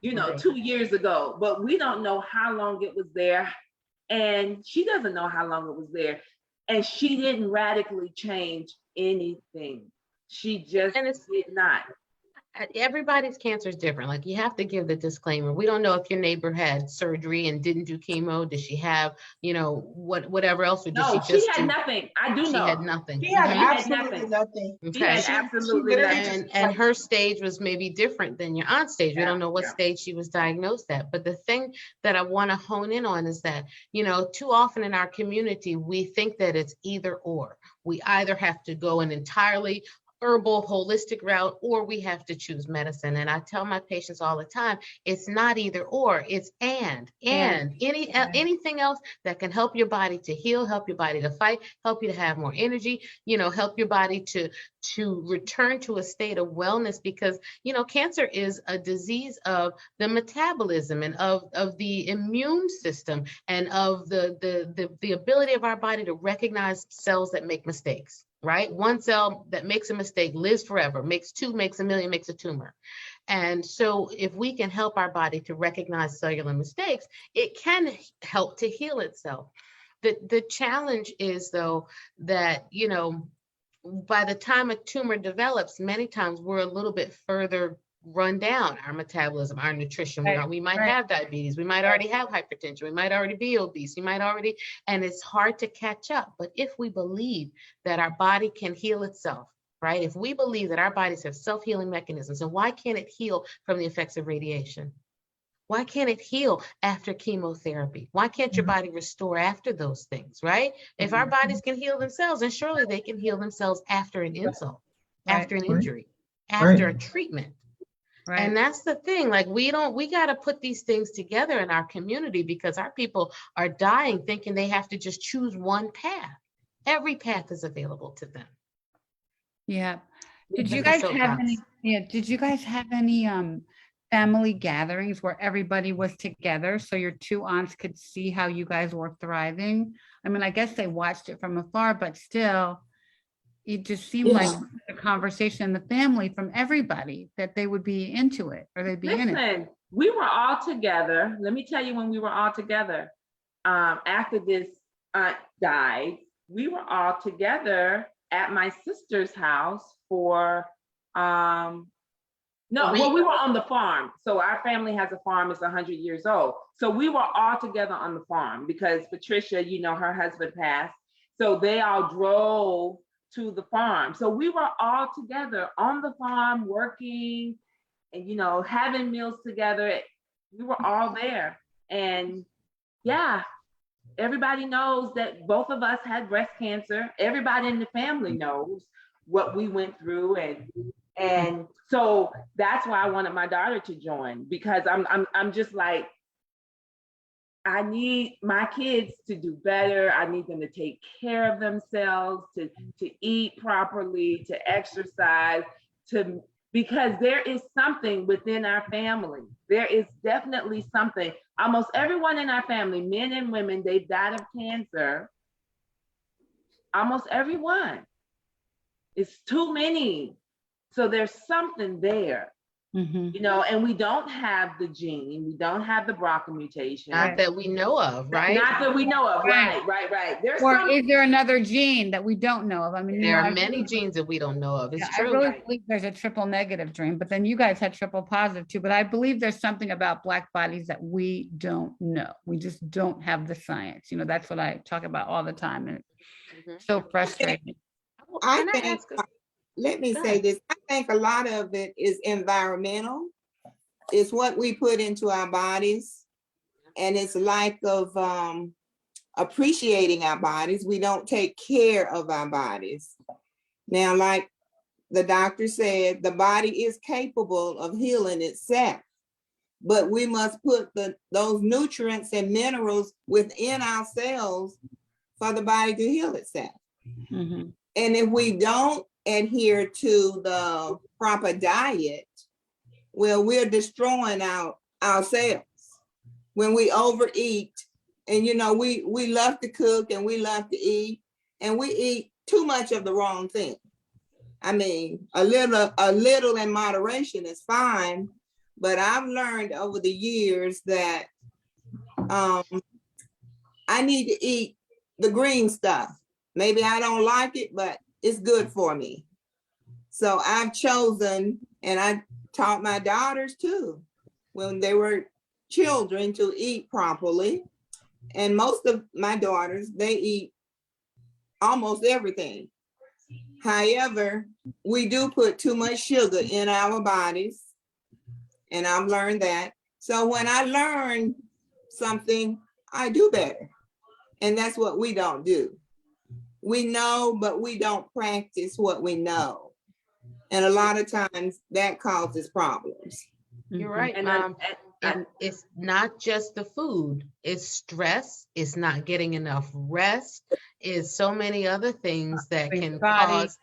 2 years ago, but we don't know how long it was there. And she doesn't know how long it was there. And she didn't radically change anything. She just did not. Everybody's cancer is different. Like you have to give the disclaimer. We don't know if your neighbor had surgery and didn't do chemo. Did she have, whatever else? Or did she had nothing. I do know. She had nothing. She had absolutely nothing. Okay. She had absolutely nothing. And her stage was maybe different than your aunt's stage. We don't know what Yeah. stage she was diagnosed at. But the thing that I want to hone in on is that, too often in our community, we think that it's either or. We either have to go an entirely herbal, holistic route, or we have to choose medicine. And I tell my patients all the time, it's not either or, it's and anything else that can help your body to heal, help your body to fight, help you to have more energy, help your body to return to a state of wellness, because, cancer is a disease of the metabolism and of the immune system and of the ability of our body to recognize cells that make mistakes. Right? One cell that makes a mistake lives forever, makes 2, makes a million, makes a tumor. And so if we can help our body to recognize cellular mistakes, it can help to heal itself. The challenge is, though, that, by the time a tumor develops, many times we're a little bit further run down our metabolism, our nutrition. We might have diabetes. We might already have hypertension. We might already be obese. And it's hard to catch up. But if we believe that our body can heal itself, right? If we believe that our bodies have self-healing mechanisms, and why can't it heal from the effects of radiation? Why can't it heal after chemotherapy? Why can't your body restore after those things, right? If our bodies can heal themselves, then surely they can heal themselves after an insult, after an injury, after a treatment. Right. And that's the thing, like we got to put these things together in our community, because our people are dying thinking they have to just choose one path. Every path is available to them. Yeah. Did you guys have any family gatherings where everybody was together so your two aunts could see how you guys were thriving? I mean, I guess they watched it from afar, but still, it just seemed like a conversation in the family from everybody that they would be into it, or they'd be in it. Listen, we were all together. Let me tell you when we were all together. After this aunt died, we were all together at my sister's house for, we were on the farm. So our family has a farm, it's 100 years old. So we were all together on the farm because Patricia, her husband passed. So they all drove to the farm. So we were all together on the farm working and, you know, having meals together. We were all there. And yeah, everybody knows that both of us had breast cancer. Everybody in the family knows what we went through. And so that's why I wanted my daughter to join, because I'm just like, I need my kids to do better. I need them to take care of themselves, to eat properly, to exercise, because there is something within our family. There is definitely something. Almost everyone in our family, men and women, they've died of cancer. Almost everyone. It's too many. So there's something there. You know, and we don't have the gene, we don't have the BRCA mutation. Not that we know of, right? Not that we know of, right. There's Or is there another gene that we don't know of? I mean, there are many genes that we don't know of. It's true. I really believe there's a triple negative gene, but then you guys had triple positive too. But I believe there's something about Black bodies that we don't know. We just don't have the science. You know, that's what I talk about all the time, and it's so frustrating. Let me say this. I think a lot of it is environmental. It's what we put into our bodies, and it's lack of appreciating our bodies. We don't take care of our bodies. Now, like the doctor said, the body is capable of healing itself, but we must put those nutrients and minerals within ourselves for the body to heal itself. And if we don't adhere to the proper diet, well, we're destroying ourselves when we overeat. And you know, we love to cook and we love to eat, and we eat too much of the wrong thing. I mean, a little in moderation is fine, but I've learned over the years that I need to eat the green stuff. Maybe I don't like it, but it's good for me. So I've chosen, and I taught my daughters too, when they were children, to eat properly. And most of my daughters, they eat almost everything. However, we do put too much sugar in our bodies, and I've learned that. So when I learn something, I do better. And that's what we don't do. We know, but we don't practice what we know. And a lot of times that causes problems. You're right. And it's not just the food, it's stress, it's not getting enough rest, it's so many other things that can cause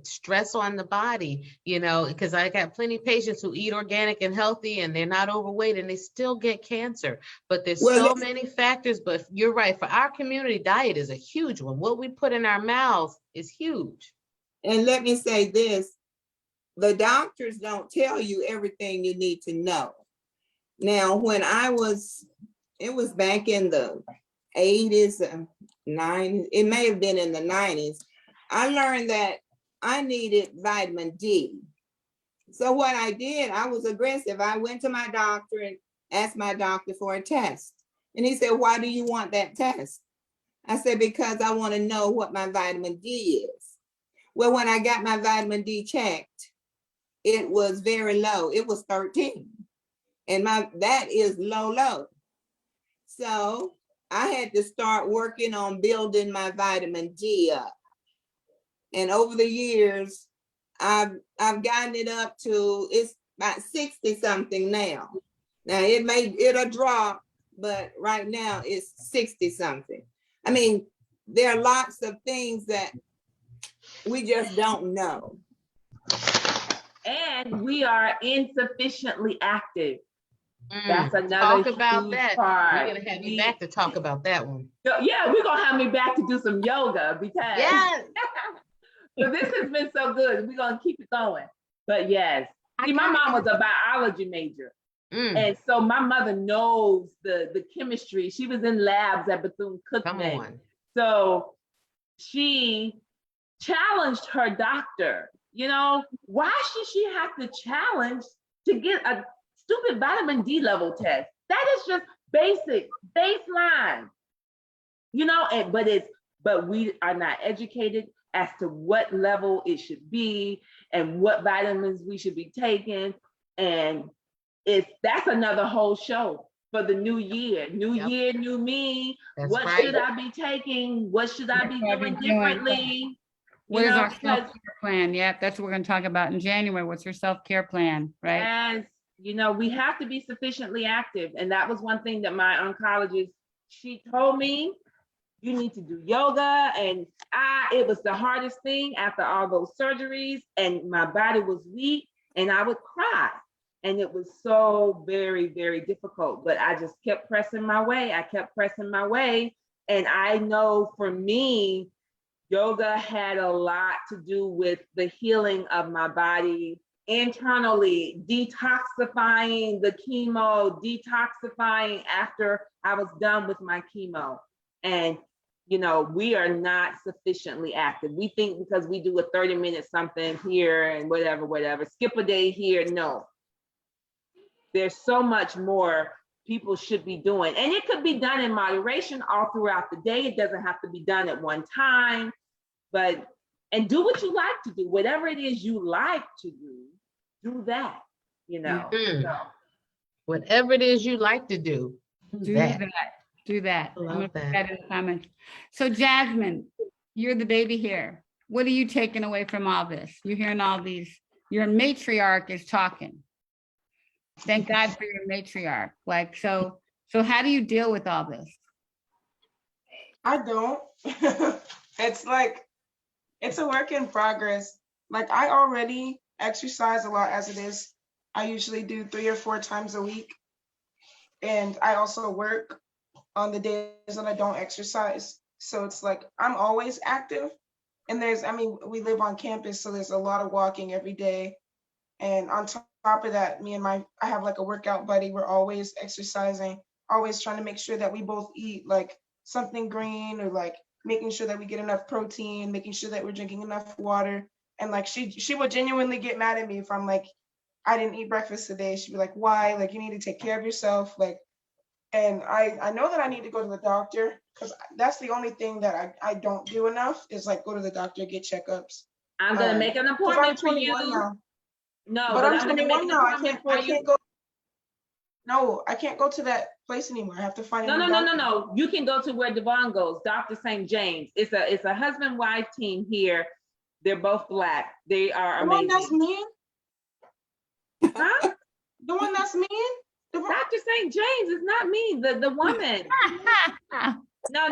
stress on the body, you know, because I got plenty of patients who eat organic and healthy and they're not overweight and they still get cancer. But there's so many factors. But you're right, for our community, diet is a huge one. What we put in our mouths is huge. And let me say this, the doctors don't tell you everything you need to know. Now, when it was back in the 80s, 90s, it may have been in the 90s, I learned that I needed vitamin D. So what I did, I was aggressive. I went to my doctor and asked my doctor for a test. And he said, "Why do you want that test?" I said, "Because I want to know what my vitamin D is." Well, when I got my vitamin D checked, it was very low. It was 13. And that is low. So I had to start working on building my vitamin D up. And over the years, I've gotten it up to, it's about 60 something now. Now it'll drop, but right now it's 60 something. I mean, there are lots of things that we just don't know. And we are insufficiently active. That's another talk about huge that. part. We're gonna have you back to talk about that one. Yeah, we're gonna have me back to do some yoga because so this has been so good. We're gonna keep it going. But yes, see, my mom was a biology major. And so my mother knows the chemistry. She was in labs at Bethune-Cookman. So she challenged her doctor. You know, why should she have to challenge to get a stupid vitamin D level test? That is just basic, baseline. You know, but we are not educated. as to what level it should be and what vitamins we should be taking. And that's another whole show for the new year. New Yep. year, new me. That's What right. should I be taking? What should I be doing doing? differently? What You is know, our because self-care plan? Yeah, that's what we're going to talk about in January. What's your self-care plan, right? as you know, we have to be sufficiently active. And that was one thing that my oncologist, she told me, you need to do yoga. And it was the hardest thing after all those surgeries, and my body was weak and I would cry. And it was so very, very difficult, but I just kept pressing my way. I kept pressing my way. And I know for me, yoga had a lot to do with the healing of my body internally, detoxifying the chemo, detoxifying after I was done with my chemo. And, you know, we are not sufficiently active. We think because we do a 30-minute something here and whatever, skip a day here. No, there's so much more people should be doing. And it could be done in moderation all throughout the day. It doesn't have to be done at one time, and do what you like to do. Whatever it is you like to do that, you know. So. Whatever it is you like to do, Do that. Do that. I love I'm gonna put that. that in the comments. So Jasmine, you're the baby here. What are you taking away from all this? You're hearing all these, your matriarch is talking. Thank God for your matriarch. Like, so how do you deal with all this? I don't. It's like, it's a work in progress. Like, I already exercise a lot as it is. I usually do 3 or 4 times a week. And I also work on the days that I don't exercise. So it's like, I'm always active. And we live on campus, so there's a lot of walking every day. And on top of that, I have like a workout buddy. We're always exercising, always trying to make sure that we both eat like something green, or like making sure that we get enough protein, making sure that we're drinking enough water. And like, she would genuinely get mad at me if I'm like, I didn't eat breakfast today. She'd be like, why? Like, you need to take care of yourself. Like, and I know that I need to go to the doctor, because that's the only thing that I don't do enough is like go to the doctor, get checkups. I'm gonna make an appointment for you. Now. No, But I'm I'm gonna 21 now. I you. can't go. No, I can't go to that place anymore. I have to find. No. You can go to where Devon goes, Dr. St. James. It's a husband-wife team here. They're both Black. They are amazing. The one that's mean? Huh? The one that's mean? Dr. St. James is not me. The woman. No.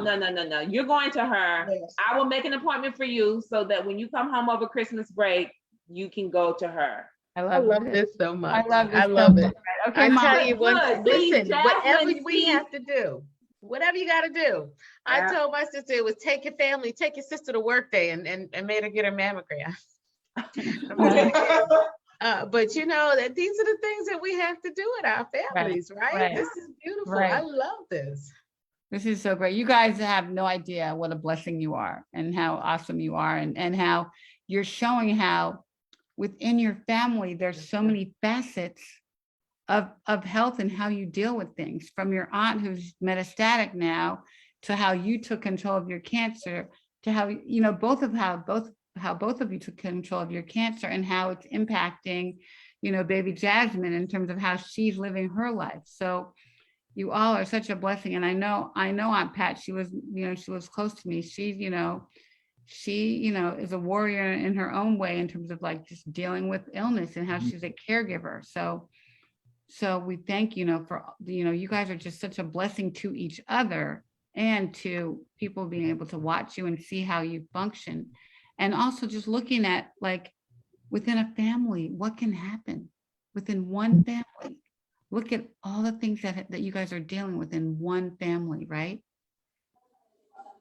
No. You're going to her. Yes. I will make an appointment for you so that when you come home over Christmas break, you can go to her. I love this so much. I love it. Okay, I Mom. tell you what, listen, Jasmine, whatever we please. have to do, whatever you got to do. Yeah. I told my sister it was take your sister to work day and made her get her mammogram. But you know that these are the things that we have to do in our families, right? This is beautiful. Right. I love this. This is so great. You guys have no idea what a blessing you are and how awesome you are, and how you're showing how within your family, there's so many facets of health and how you deal with things, from your aunt who's metastatic now to how you took control of your cancer, to how, you know, both of you took control of your cancer and how it's impacting, you know, baby Jasmine in terms of how she's living her life. So you all are such a blessing. And I know Aunt Pat, she was close to me. She is a warrior in her own way in terms of like just dealing with illness and how she's a caregiver. So we thank, for, you guys are just such a blessing to each other and to people being able to watch you and see how you function. And also just looking at like within a family, what can happen within one family. Look at all the things that you guys are dealing with in one family, right?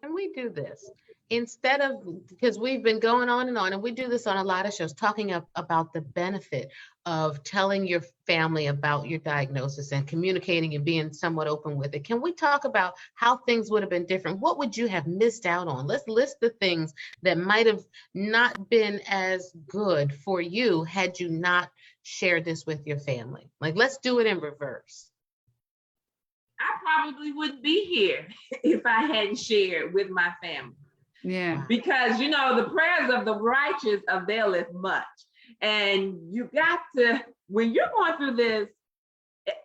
And we do this instead of, because we've been going on, and we do this on a lot of shows, talking about the benefit of telling your family about your diagnosis and communicating and being somewhat open with it. Can we talk about how things would have been different? What would you have missed out on? Let's list the things that might have not been as good for you had you not shared this with your family. Like, let's do it in reverse. I probably wouldn't be here if I hadn't shared with my family. Yeah. Because, you know, the prayers of the righteous availeth much. And you got to, when you're going through this,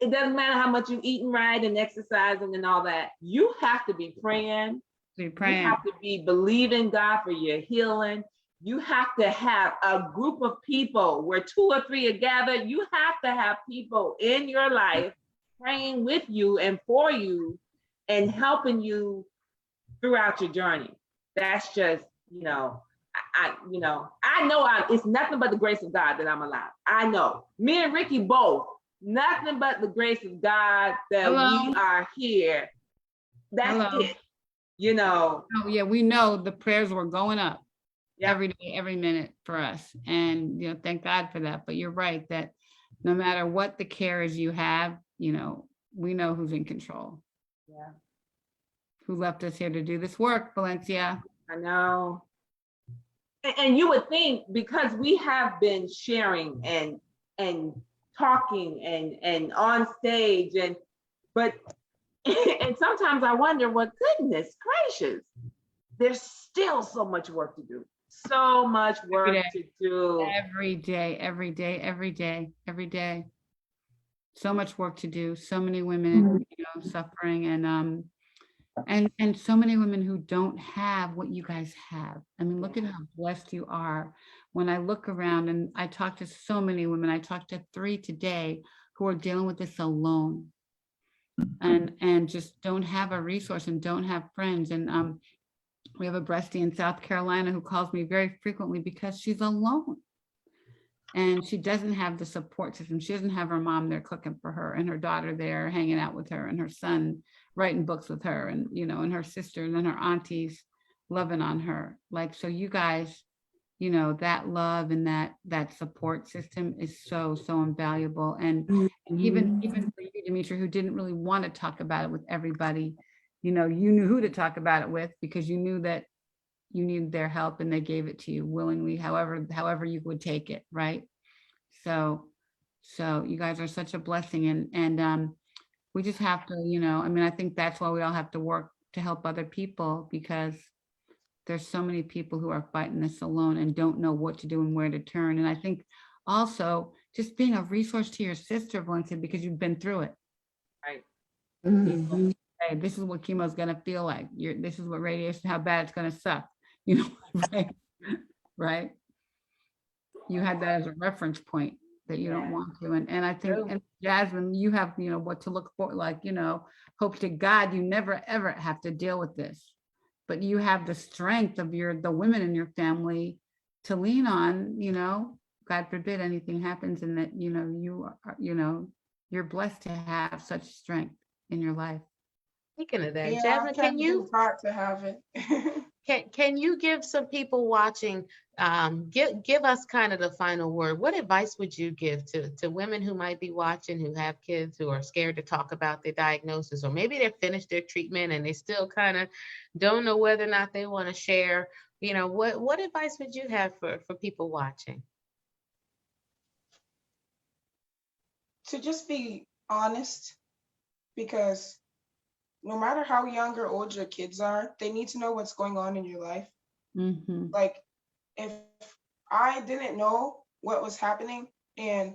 it doesn't matter how much you're eating right and exercising and all that. You have to be praying. You have to be believing God for your healing. You have to have a group of people where 2 or 3 are gathered. You have to have people in your life praying with you and for you and helping you throughout your journey. That's just, you know, I know it's nothing but the grace of God that I'm alive. I know. Me and Ricky both, nothing but the grace of God that we are here. That's it. You know. Oh yeah, we know the prayers were going up every day, every minute for us. And, you know, thank God for that. But you're right that no matter what the cares you have, you know, we know who's in control. Yeah. Who left us here to do this work, Valencia? I know. And you would think because we have been sharing and talking and on stage but and sometimes I wonder, well, goodness gracious, there's still so much work to do. So much work to do. Every day, every day, every day, every day. So much work to do. So many women, you know, suffering and so many women who don't have what you guys have. I mean, look at how blessed you are. When I look around and I talk to so many women, I talked to 3 today who are dealing with this alone and just don't have a resource and don't have friends. And we have a breastie in South Carolina who calls me very frequently because she's alone. And she doesn't have the support system. She doesn't have her mom there cooking for her and her daughter there hanging out with her and her son writing books with her and, you know, and her sister and then her aunties loving on her. Like, so you guys, you know, that love and that support system is so, so invaluable. And even for you, Demetria, who didn't really want to talk about it with everybody, you know, you knew who to talk about it with because you knew that you needed their help and they gave it to you willingly, however you would take it, right? So you guys are such a blessing and we just have to, you know, I mean, I think that's why we all have to work to help other people because there's so many people who are fighting this alone and don't know what to do and where to turn. And I think also just being a resource to your sister, Valencia, because you've been through it. Right. Hey, this is what chemo is going to feel like. This is what radiation, how bad it's going to suck. You know, right? Right. You had that as a reference point that you don't want to. And I think, and Jasmine, you have, you know, what to look for, like, you know, hope to God, you never, ever have to deal with this, but you have the strength of the women in your family to lean on, you know, God forbid anything happens and that, you know, you're blessed to have such strength in your life. Speaking of that, Yeah, Jasmine, can you got to have it? can you give some people watching, give us kind of the final word? What advice would you give to women who might be watching, who have kids, who are scared to talk about their diagnosis, or maybe they've finished their treatment and they still kind of don't know whether or not they want to share? You know, what advice would you have for people watching? To just be honest, because no matter how young or old your kids are, they need to know what's going on in your life. Mm-hmm. Like, if I didn't know what was happening and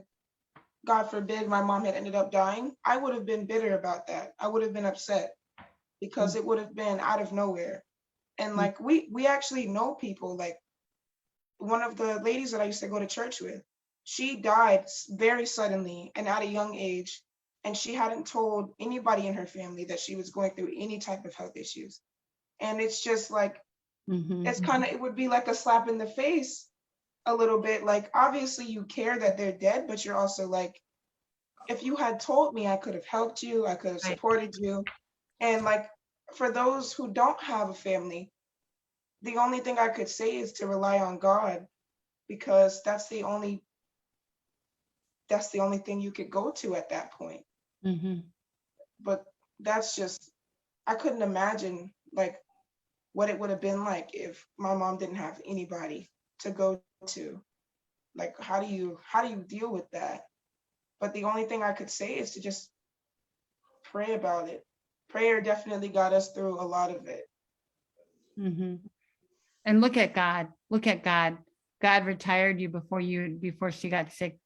God forbid my mom had ended up dying, I would have been bitter about that. I would have been upset because it would have been out of nowhere. And like, we actually know people, like one of the ladies that I used to go to church with, she died very suddenly and at a young age. And she hadn't told anybody in her family that she was going through any type of health issues. And it's just like, it's kind of, it would be like a slap in the face a little bit. Like, obviously you care that they're dead, but you're also like, if you had told me, I could have helped you, I could have supported you. And like, for those who don't have a family, the only thing I could say is to rely on God, because that's the only thing you could go to at that point. But that's just, I couldn't imagine like what it would have been like if my mom didn't have anybody to go to. Like, how do you deal with that? But the only thing I could say is to just pray about it prayer definitely got us through a lot of it. Mhm. And look at God. Look at God. God retired you before she got sick,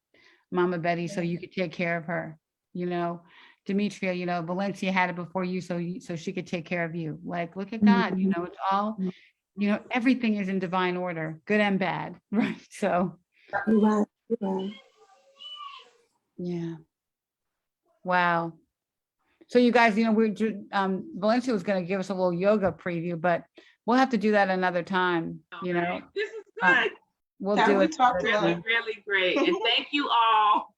Mama Betty, so you could take care of her. You know, Demetria, you know, Valencia had it before you, so she could take care of you. Like, look at God. You know, it's all, you know, everything is in divine order, good and bad, right? So, You're right. You're right. yeah. Wow. So you guys, you know, Valencia was going to give us a little yoga preview, but we'll have to do that another time. You know, This is Um, good. we'll Yeah, do we it. talked another about Really, time. really great. And thank you all.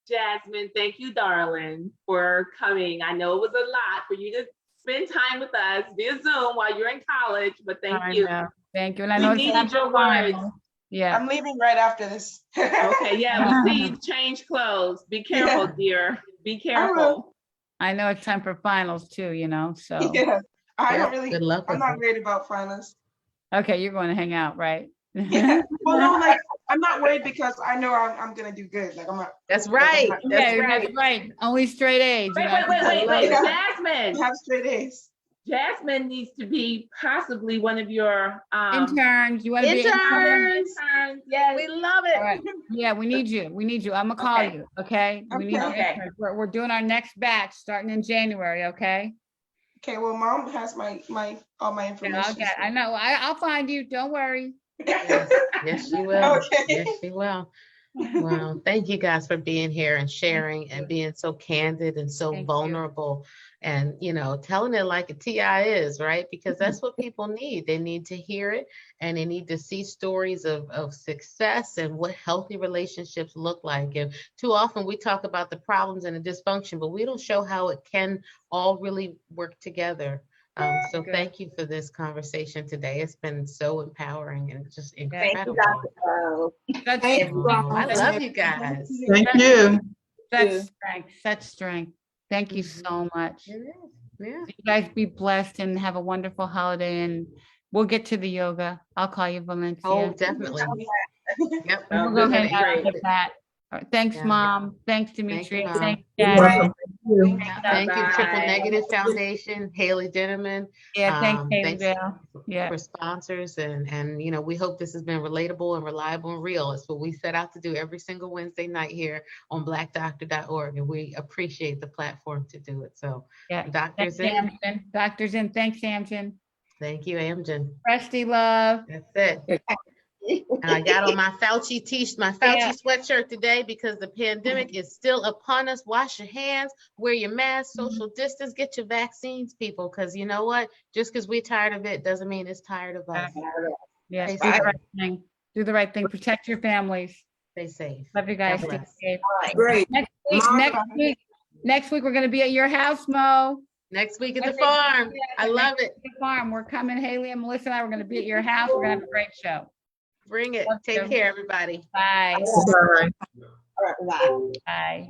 Jasmine, thank you, darling, for coming. I know it was a lot for you to spend time with us via Zoom while you're in college, but thank I you. know. Thank you. And I We know it's needed time for your words. finals. Yeah. I'm leaving right after this. Okay, yeah, we see you change clothes. Be careful, Yeah. dear. Be I careful. I know it's time for finals too, you know, so. Yeah, I Yeah, don't really, good luck I'm with not it. worried about finals. Okay, you're going to hang out, right? Yeah. Well, no, like, I'm not worried because I know I'm gonna do good. Like, I'm not. That's like, I'm right. not- That's Yeah, right. that's right. Only straight A's. Wait, you wait, know? wait, wait, wait. Yeah. Jasmine. I have straight A's. Jasmine needs to be possibly one of your Interns, you want to be an intern? Interns. Yes. We love All right. it. Yeah, we need you. We need you. I'm gonna call Okay. you, okay? We need Okay. you interns. We're doing our next batch starting in January, okay? Okay, well, mom has all my And information. I'll get, I know, I'll find you. Don't worry. Yes, yes, she will. Okay. Yes, she will. Well, thank you guys for being here and sharing and being so candid and so Thank you. vulnerable and, you know, telling it like a TI is, right? Because that's what people need. They need to hear it and they need to see stories of success and what healthy relationships look like. And too often we talk about the problems and the dysfunction, but we don't show how it can all really work together. So Good. thank you for this conversation today. It's been so empowering and just Thank you, incredible. Dr. Carl. Such Thank strength, you all. I love you guys. Thank you. such strength. Thank you so much. It is. Yeah. You guys be blessed and have a wonderful holiday, and we'll get to the yoga. I'll call you, Valencia. Oh, definitely. Yep. We'll Oh, go this hang is out great. with that. All right, thanks, Yeah. Mom. Thanks, Thank you, Demetria. Mom. Thanks, You're Dad. welcome. Yeah, thank you, Triple Bye-bye. Negative Foundation, Haley Dinnerman. Yeah, thanks, Haley Thanks Dale. Yeah. for sponsors and you know, we hope this has been relatable and reliable and real. It's what we set out to do every single Wednesday night here on blackdoctor.org, and we appreciate the platform to do it. So Yeah. doctors Thanks, in. Amgen. Doctors in. Thanks, Amgen. Thank you, Amgen. Rusty love. That's it. And I got on my Fauci Yeah. sweatshirt today because the pandemic is still upon us. Wash your hands, wear your mask, social distance, get your vaccines, people. Because you know what? Just because we're tired of it doesn't mean it's tired of us. Yeah. Stay Do the safe. right thing. Do the right thing. Protect your families. Stay safe. Love you guys. God Stay bless. safe. Great. Next week, we're going to be at your house, Mo. Next week at the farm. I love it. The farm. We're coming, Haley and Melissa and I. We're going to be at your house. We're going to have a great show. Bring it. Love Take you. care, everybody. Bye. Bye. All right, bye. Bye.